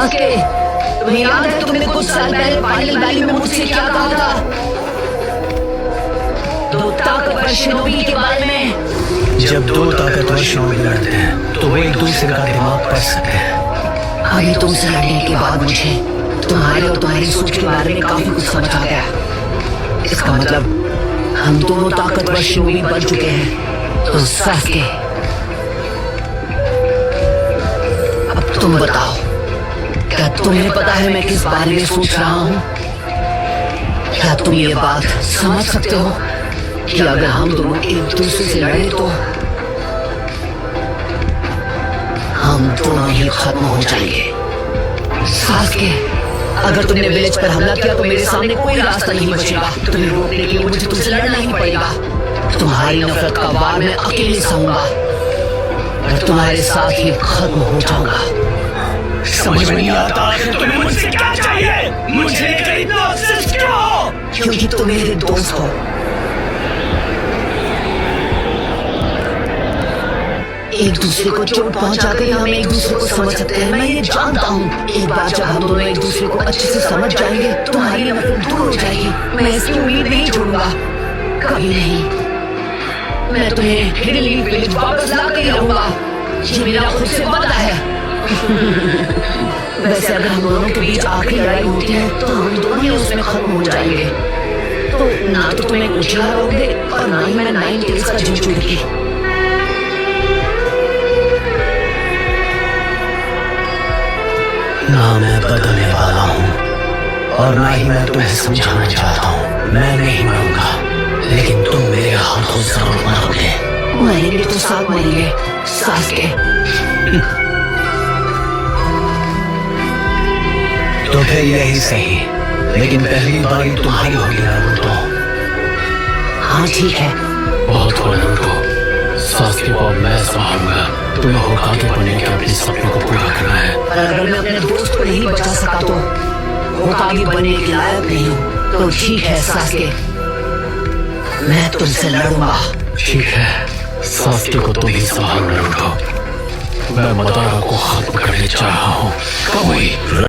Sasuke, तुम्हें याद है तुमने कुछ साल पहले फाइनल वैली में मुझसे क्या कहा था? दो ताकतवर शिनोबी के बारे में। जब दो ताकतवर शिनोबी लड़ते हैं तो वो एक दूसरे का दिमाग पढ़ सकते हैं। अभी तुमसे लड़ने के बाद मुझे तुम्हारे और तुम्हारी सोच के बारे में काफी कुछ समझ आ गया। इसका मतलब हम दोनों ताकतवर शिनोबी बन चुके हैं। तो सास्के, अब तुम बताओ, क्या तुम्हें पता है मैं किस बारे में सोच रहा हूँ? क्या तुम ये बात समझ सकते हो कि अगर हम दोनों एक दूसरे से लड़े तो हम दोनों ही खत्म हो जाएंगे। सास्के, अगर तुमने विलेज पर हमला किया तो मेरे सामने कोई रास्ता नहीं बचेगा। तुम्हें रोकने के लिए मुझे तुमसे लड़ना ही पड़ेगा। तुम्हारी नफरत का वार मैं अकेले सहूंगा और तुम्हारे साथ ही खत्म हो जाऊंगा। समझ में नहीं आता तुम्हें मुझसे क्या चाहिए? मुझे इतना ऑब्सेस्ड क्यों हो? क्योंकि तुम मेरे दोस्त हो। एक दूसरे को चोट पहुंचाकर ही हम एक दूसरे को समझ सकते हैं। मैं ये जानता हूँ। एक बार जब हम दोनों एक दूसरे को अच्छे से समझ जाएंगे तुम्हारी नफरत दूर हो जाएगी। मैं इसकी उम्मीद नहीं छोड़ूंगा, कभी नहीं। मैं तुम्हें हिडन लीफ विलेज वापस लाकर ही रहूंगा। ये मेरा खुद से वादा है। वैसे अगर हम दोनों के बीच आखिरी लड़ाई होती है तो हम दोनों ही उसमें खत्म हो जाएंगे। तो ना तो तुम्हें कुछ हारोगे और ना ही मैं 9 टेल्स का जीत चुकी। ना मैं बदलने वाला हूँ और ना ही मैं तुम्हें समझाना चाहता हूँ। मैं नहीं मरूंगा, लेकिन तुम मेरे हाथों जरूर मरोगे। मरेंगे तो साथ मरेंगे सास्के। तो फिर यही सही, लेकिन पहली बारी तुम्हारी होगी नारुतो। हाँ ठीक है। बहुत हो नारुतो, सास्के को अब मैं संभालूंगा। तुम्हें होकागे बनने के अपने सपनों को पूरा करना है। पर अगर मैं अपने दोस्त को नहीं बचा सका तो होकागे बनने के लायक नहीं हूँ। तो ठीक है सास्के, मैं तुमसे लड़ूंगा। ठीक है, सास्के को तुम ही संभालो नारुतो। मैं मदारा को खत्म करने चाह रहा हूँ।